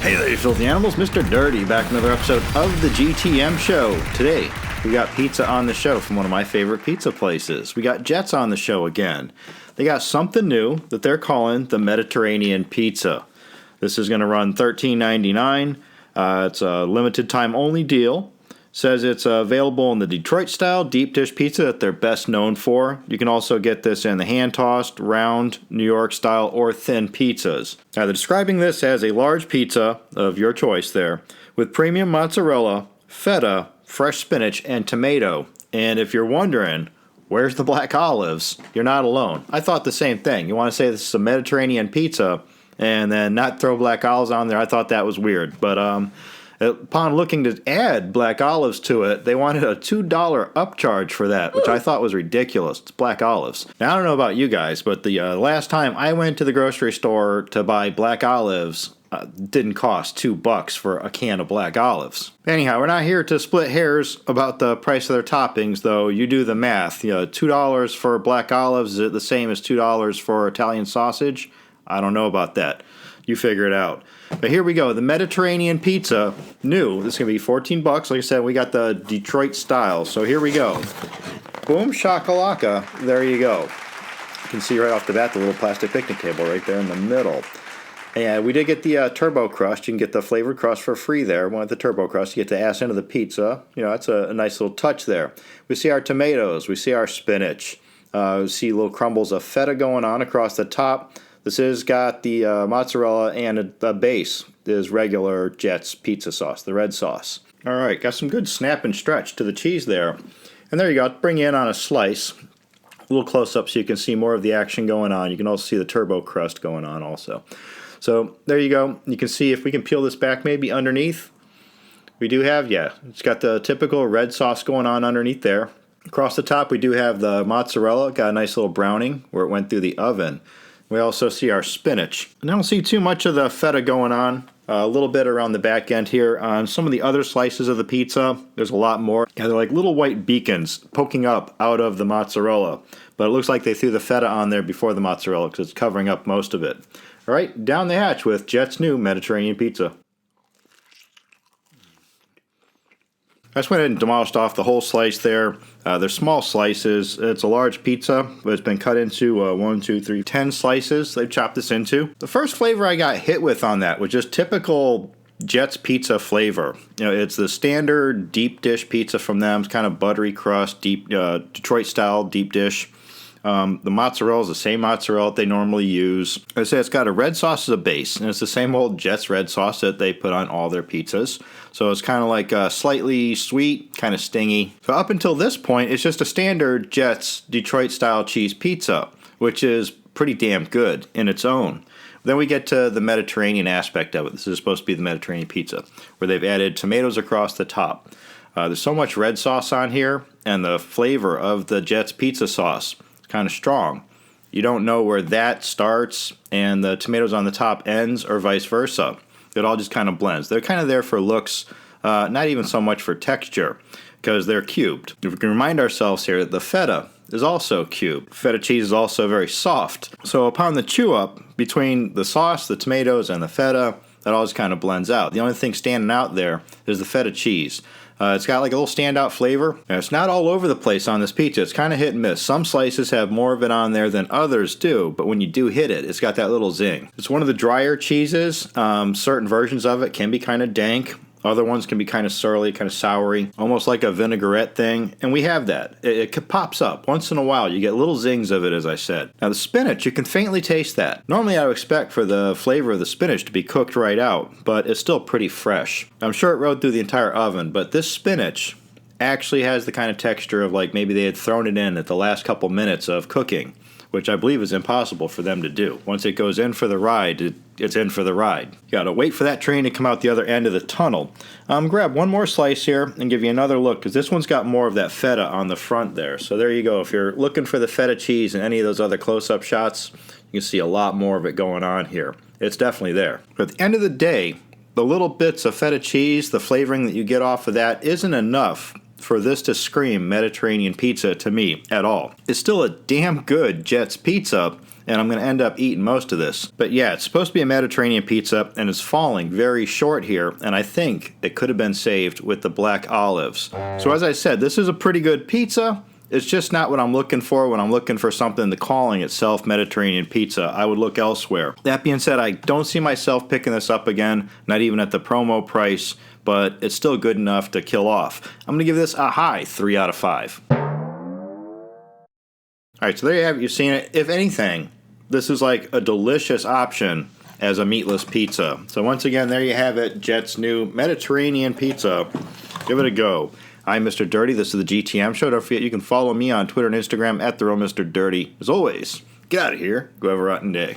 Hey there, you filthy animals. Mr. Dirty back with another episode of the GTM show. Today, we got pizza on the show from one of my favorite pizza places. We got Jets on the show again. They got something new that they're calling the Mediterranean Pizza. This is going to run $13.99. It's a limited time only deal. Says it's available in the Detroit-style deep dish pizza that they're best known for. You can also get this in the hand-tossed, round, New York-style, or thin pizzas. Now, they're describing this as a large pizza of your choice there, with premium mozzarella, feta, fresh spinach, and tomato. And if you're wondering, where's the black olives? You're not alone. I thought the same thing. You want to say this is a Mediterranean pizza and then not throw black olives on there? I thought that was weird, but upon looking to add black olives to it, they wanted a $2 upcharge for that, which I thought was ridiculous. It's black olives. Now, I don't know about you guys, but the last time I went to the grocery store to buy black olives, didn't cost $2 for a can of black olives. Anyhow, we're not here to split hairs about the price of their toppings, though. You do the math. $2 for black olives, is it the same as $2 for Italian sausage? I don't know about that. You figure it out. But here we go. The Mediterranean Pizza, new. This is going to be $14. Like I said, we got the Detroit style. So here we go. Boom shakalaka. There you go. You can see right off the bat the little plastic picnic table right there in the middle. And we did get the turbo crust. You can get the flavored crust for free there. One with the turbo crust. You get the ass end of the pizza. That's a nice little touch there. We see our tomatoes. We see our spinach. We see little crumbles of feta going on across the top. This has got the mozzarella, and the base is regular Jets pizza sauce, the red sauce. All right, got some good snap and stretch to the cheese there. And there you go. Bring you in on a slice. A little close-up so you can see more of the action going on. You can also see the turbo crust going on also. So there you go. You can see if we can peel this back maybe underneath. We do have, it's got the typical red sauce going on underneath there. Across the top, we do have the mozzarella. Got a nice little browning where it went through the oven. We also see our spinach. And I don't see too much of the feta going on. A little bit around the back end here. On some of the other slices of the pizza, there's a lot more. They're like little white beacons poking up out of the mozzarella. But it looks like they threw the feta on there before the mozzarella because it's covering up most of it. All right, down the hatch with Jet's new Mediterranean Pizza. I just went ahead and demolished off the whole slice there. They're small slices. It's a large pizza, but it's been cut into 10 slices they've chopped this into. The first flavor I got hit with on that was just typical Jets pizza flavor. It's the standard deep dish pizza from them. It's kind of buttery crust, deep Detroit-style deep dish. The mozzarella is the same mozzarella that they normally use. I say it's got a red sauce as a base, and it's the same old Jets red sauce that they put on all their pizzas. So it's kind of like slightly sweet, kind of stingy. So up until this point, it's just a standard Jets Detroit-style cheese pizza, which is pretty damn good in its own. Then we get to the Mediterranean aspect of it. This is supposed to be the Mediterranean pizza, where they've added tomatoes across the top. There's so much red sauce on here, and the flavor of the Jets pizza sauce kind of strong. You don't know where that starts and the tomatoes on the top ends or vice versa. It all just kind of blends. They're kind of there for looks, not even so much for texture, because they're cubed. If we can remind ourselves here that the feta is also cubed. Feta cheese is also very soft. So upon the chew up between the sauce, the tomatoes, and the feta, that all just kind of blends out. The only thing standing out there is the feta cheese. It's got like a little standout flavor. And it's not all over the place on this pizza. It's kind of hit and miss. Some slices have more of it on there than others do, but when you do hit it, it's got that little zing. It's one of the drier cheeses. Certain versions of it can be kind of dank. Other ones can be kind of surly, kind of soury, almost like a vinaigrette thing. And we have that. It pops up. Once in a while, you get little zings of it, as I said. Now, the spinach, you can faintly taste that. Normally, I would expect for the flavor of the spinach to be cooked right out, but it's still pretty fresh. I'm sure it rode through the entire oven, but this spinach actually has the kind of texture of like maybe they had thrown it in at the last couple minutes of cooking, which I believe is impossible for them to do. Once it goes in for the ride, it's in for the ride. You gotta wait for that train to come out the other end of the tunnel. Grab one more slice here and give you another look, because this one's got more of that feta on the front there. So there you go. If you're looking for the feta cheese in any of those other close-up shots, you can see a lot more of it going on here. It's definitely there. But at the end of the day, the little bits of feta cheese, the flavoring that you get off of that isn't enough for this to scream Mediterranean pizza to me at all. It's still a damn good Jets pizza, and I'm going to end up eating most of this. But yeah, it's supposed to be a Mediterranean pizza, and it's falling very short here, and I think it could have been saved with the black olives. So as I said, this is a pretty good pizza. It's just not what I'm looking for when I'm looking for something the calling itself Mediterranean pizza. I would look elsewhere. That being said, I don't see myself picking this up again, not even at the promo price, but it's still good enough to kill off. I'm going to give this a high 3 out of 5. Alright, so there you have it. You've seen it. If anything, this is like a delicious option as a meatless pizza. So once again, there you have it. Jet's new Mediterranean pizza. Give it a go. I'm Mr. Dirty. This is the GTM Show. Don't forget you can follow me on Twitter and Instagram at TheRealMrDirty. As always, get out of here. Go have a rotten day.